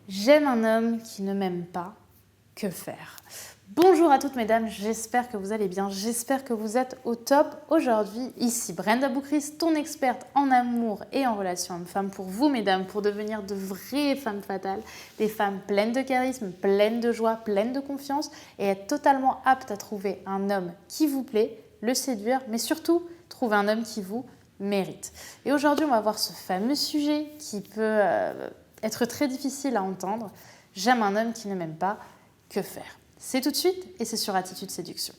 J'aime un homme qui ne m'aime pas, que faire? Bonjour à toutes mesdames, j'espère que vous allez bien, j'espère que vous êtes au top. Aujourd'hui, ici Brenda Boucris, ton experte en amour et en relation homme-femme pour vous mesdames, pour devenir de vraies femmes fatales, des femmes pleines de charisme, pleines de joie, pleines de confiance et être totalement aptes à trouver un homme qui vous plaît, le séduire, mais surtout trouver un homme qui vous mérite. Et aujourd'hui, on va voir ce fameux sujet qui peut être très difficile à entendre. J'aime un homme qui ne m'aime pas, que faire? C'est tout de suite et c'est sur Attitude Séduction.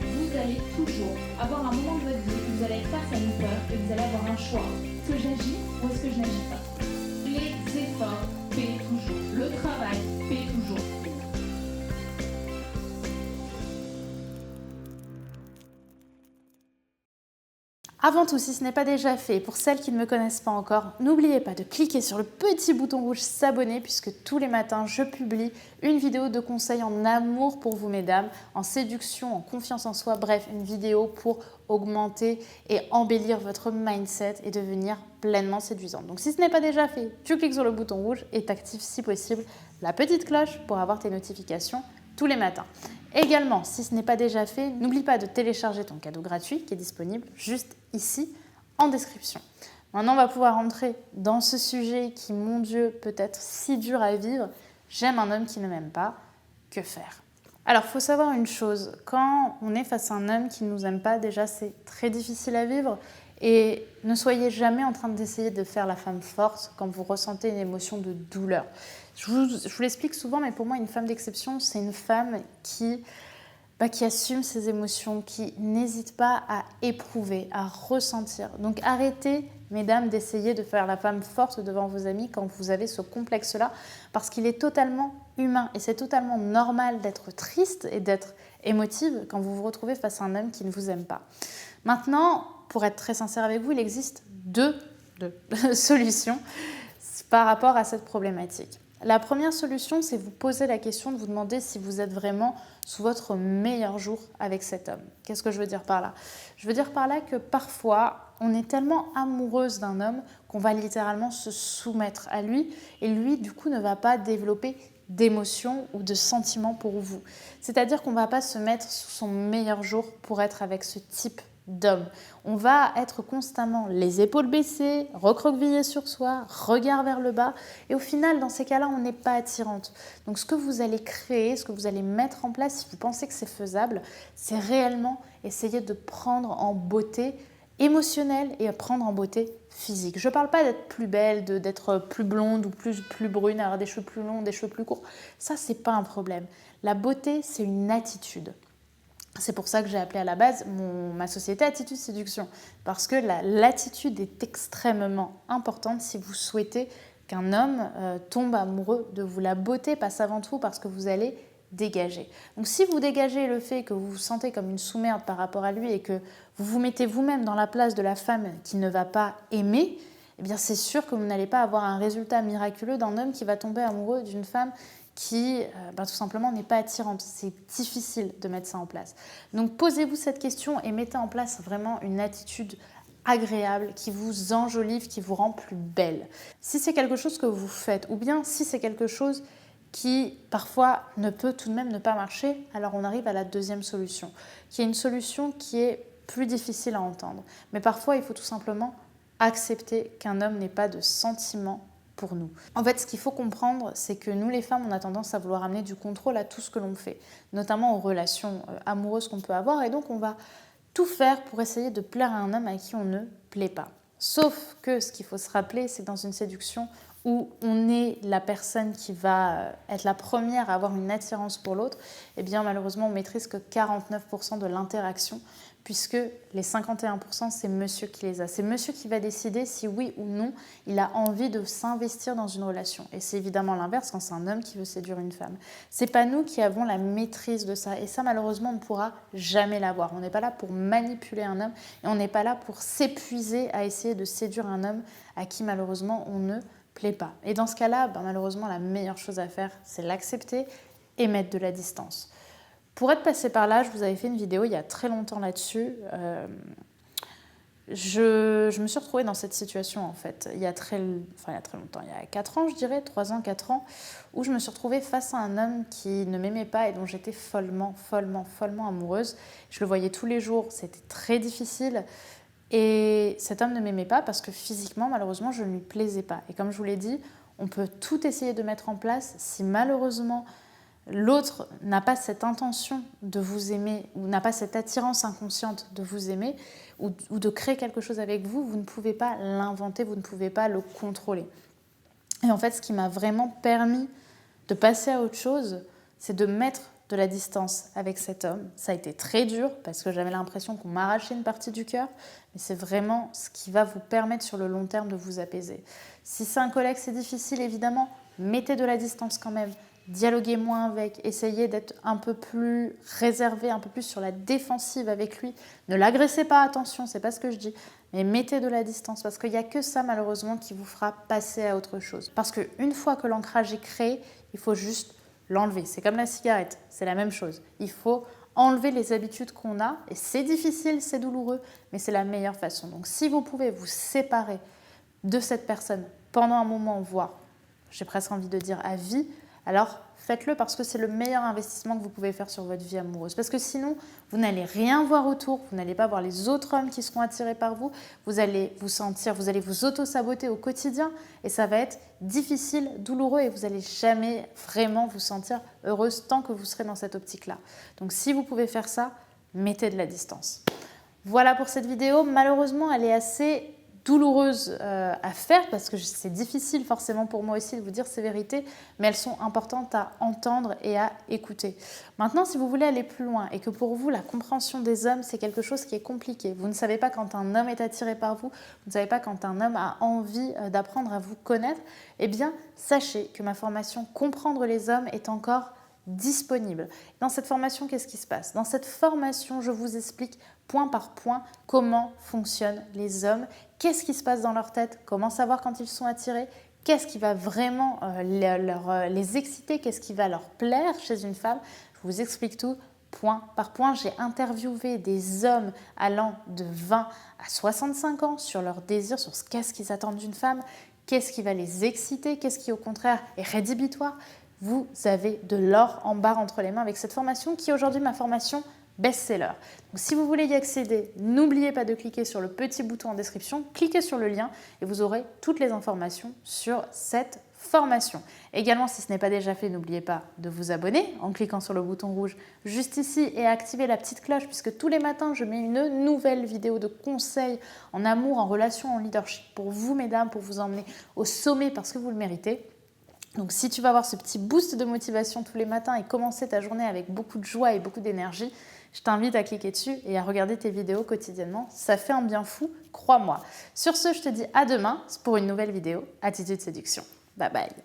Vous allez toujours avoir un moment de votre vie où vous allez être face à une peur et vous allez avoir un choix. Est-ce que j'agis ou est-ce que je n'agis pas? Les efforts paient toujours. Le travail paie toujours. Avant tout, si ce n'est pas déjà fait, pour celles qui ne me connaissent pas encore, n'oubliez pas de cliquer sur le petit bouton rouge s'abonner puisque tous les matins, je publie une vidéo de conseils en amour pour vous mesdames, en séduction, en confiance en soi, bref, une vidéo pour augmenter et embellir votre mindset et devenir pleinement séduisante. Donc si ce n'est pas déjà fait, tu cliques sur le bouton rouge et t'actives si possible la petite cloche pour avoir tes notifications tous les matins. Également, si ce n'est pas déjà fait, n'oublie pas de télécharger ton cadeau gratuit qui est disponible juste ici en description. Maintenant, on va pouvoir entrer dans ce sujet qui, mon Dieu, peut être si dur à vivre. J'aime un homme qui ne m'aime pas. Que faire? Alors, il faut savoir une chose. Quand on est face à un homme qui ne nous aime pas, déjà, c'est très difficile à vivre. Et ne soyez jamais en train d'essayer de faire la femme forte quand vous ressentez une émotion de douleur. Je vous l'explique souvent, mais pour moi, une femme d'exception, c'est une femme qui assume ses émotions, qui n'hésite pas à éprouver, à ressentir. Donc arrêtez, mesdames, d'essayer de faire la femme forte devant vos amis quand vous avez ce complexe-là, parce qu'il est totalement humain et c'est totalement normal d'être triste et d'être émotive quand vous vous retrouvez face à un homme qui ne vous aime pas. Maintenant, pour être très sincère avec vous, il existe deux solutions par rapport à cette problématique. La première solution, c'est vous poser la question de vous demander si vous êtes vraiment sous votre meilleur jour avec cet homme. Qu'est-ce que je veux dire par là? Je veux dire par là que parfois, on est tellement amoureuse d'un homme qu'on va littéralement se soumettre à lui et lui, du coup, ne va pas développer d'émotions ou de sentiments pour vous. C'est-à-dire qu'on ne va pas se mettre sous son meilleur jour pour être avec ce type d'homme. On va être constamment les épaules baissées, recroquevillées sur soi, regard vers le bas et au final, dans ces cas-là, on n'est pas attirante. Donc ce que vous allez créer, ce que vous allez mettre en place, si vous pensez que c'est faisable, c'est réellement essayer de prendre en beauté émotionnelle et prendre en beauté physique. Je ne parle pas d'être plus belle, d'être plus blonde ou plus brune, avoir des cheveux plus longs, des cheveux plus courts. Ça, c'est pas un problème. La beauté, c'est une attitude. C'est pour ça que j'ai appelé à la base ma société Attitude Séduction. Parce que l'attitude est extrêmement importante si vous souhaitez qu'un homme tombe amoureux de vous. La beauté passe avant tout parce que vous allez dégager. Donc si vous dégagez le fait que vous vous sentez comme une sous-merde par rapport à lui et que vous vous mettez vous-même dans la place de la femme qui ne va pas aimer, eh bien c'est sûr que vous n'allez pas avoir un résultat miraculeux d'un homme qui va tomber amoureux d'une femme qui tout simplement n'est pas attirante. C'est difficile de mettre ça en place. Donc posez-vous cette question et mettez en place vraiment une attitude agréable, qui vous enjolive, qui vous rend plus belle. Si c'est quelque chose que vous faites, ou bien si c'est quelque chose qui parfois ne peut tout de même ne pas marcher, alors on arrive à la deuxième solution, qui est une solution qui est plus difficile à entendre. Mais parfois, il faut tout simplement accepter qu'un homme n'ait pas de sentiments pour nous. En fait, ce qu'il faut comprendre, c'est que nous, les femmes, on a tendance à vouloir amener du contrôle à tout ce que l'on fait, notamment aux relations amoureuses qu'on peut avoir, et donc on va tout faire pour essayer de plaire à un homme à qui on ne plaît pas. Sauf que ce qu'il faut se rappeler, c'est que dans une séduction où on est la personne qui va être la première à avoir une attirance pour l'autre, eh bien malheureusement on maîtrise que 49% de l'interaction, puisque les 51% c'est monsieur qui les a. C'est monsieur qui va décider si oui ou non il a envie de s'investir dans une relation. Et c'est évidemment l'inverse quand c'est un homme qui veut séduire une femme. C'est pas nous qui avons la maîtrise de ça. Et ça malheureusement on ne pourra jamais l'avoir. On n'est pas là pour manipuler un homme et on n'est pas là pour s'épuiser à essayer de séduire un homme à qui malheureusement on ne plaît pas. Et dans ce cas-là, malheureusement, la meilleure chose à faire, c'est l'accepter et mettre de la distance. Pour être passé par là, je vous avais fait une vidéo il y a très longtemps là-dessus. je me suis retrouvée dans cette situation en fait, il y a très longtemps, il y a 4 ans je dirais, 3 ans, 4 ans, où je me suis retrouvée face à un homme qui ne m'aimait pas et dont j'étais follement amoureuse. Je le voyais tous les jours, c'était très difficile et cet homme ne m'aimait pas parce que physiquement malheureusement je ne lui plaisais pas. Et comme je vous l'ai dit, on peut tout essayer de mettre en place, si malheureusement l'autre n'a pas cette intention de vous aimer ou n'a pas cette attirance inconsciente de vous aimer ou de créer quelque chose avec vous, vous ne pouvez pas l'inventer, vous ne pouvez pas le contrôler. Et en fait, ce qui m'a vraiment permis de passer à autre chose, c'est de mettre de la distance avec cet homme. Ça a été très dur parce que j'avais l'impression qu'on m'arrachait une partie du cœur, mais c'est vraiment ce qui va vous permettre sur le long terme de vous apaiser. Si c'est un collègue, c'est difficile évidemment, mettez de la distance quand même. Dialoguez moins avec, essayez d'être un peu plus réservé, un peu plus sur la défensive avec lui. Ne l'agressez pas, attention, c'est pas ce que je dis, mais mettez de la distance parce qu'il n'y a que ça malheureusement qui vous fera passer à autre chose. Parce qu'une fois que l'ancrage est créé, il faut juste l'enlever. C'est comme la cigarette, c'est la même chose. Il faut enlever les habitudes qu'on a et c'est difficile, c'est douloureux, mais c'est la meilleure façon. Donc si vous pouvez vous séparer de cette personne pendant un moment, voire, j'ai presque envie de dire à vie, alors faites-le parce que c'est le meilleur investissement que vous pouvez faire sur votre vie amoureuse. Parce que sinon, vous n'allez rien voir autour, vous n'allez pas voir les autres hommes qui seront attirés par vous, vous allez vous auto-saboter au quotidien et ça va être difficile, douloureux et vous n'allez jamais vraiment vous sentir heureuse tant que vous serez dans cette optique-là. Donc si vous pouvez faire ça, mettez de la distance. Voilà pour cette vidéo. Malheureusement, elle est assez douloureuse à faire parce que c'est difficile forcément pour moi aussi de vous dire ces vérités, mais elles sont importantes à entendre et à écouter. Maintenant, si vous voulez aller plus loin et que pour vous la compréhension des hommes c'est quelque chose qui est compliqué, vous ne savez pas quand un homme est attiré par vous, vous ne savez pas quand un homme a envie d'apprendre à vous connaître, eh bien sachez que ma formation Comprendre les hommes est encore disponible. Dans cette formation, qu'est-ce qui se passe? Dans cette formation, je vous explique point par point comment fonctionnent les hommes, qu'est-ce qui se passe dans leur tête, comment savoir quand ils sont attirés, qu'est-ce qui va vraiment les exciter, qu'est-ce qui va leur plaire chez une femme. Je vous explique tout point par point. J'ai interviewé des hommes allant de 20 à 65 ans sur leur désir, sur qu'est-ce qu'ils attendent d'une femme, qu'est-ce qui va les exciter, qu'est-ce qui au contraire est rédhibitoire. Vous avez de l'or en barre entre les mains avec cette formation qui est aujourd'hui ma formation best-seller. Donc, si vous voulez y accéder, n'oubliez pas de cliquer sur le petit bouton en description, cliquez sur le lien et vous aurez toutes les informations sur cette formation. Également, si ce n'est pas déjà fait, n'oubliez pas de vous abonner en cliquant sur le bouton rouge juste ici et activer la petite cloche puisque tous les matins, je mets une nouvelle vidéo de conseils en amour, en relation, en leadership pour vous, mesdames, pour vous emmener au sommet parce que vous le méritez. Donc si tu vas avoir ce petit boost de motivation tous les matins et commencer ta journée avec beaucoup de joie et beaucoup d'énergie, je t'invite à cliquer dessus et à regarder tes vidéos quotidiennement. Ça fait un bien fou, crois-moi. Sur ce, je te dis à demain pour une nouvelle vidéo Attitude Séduction. Bye bye.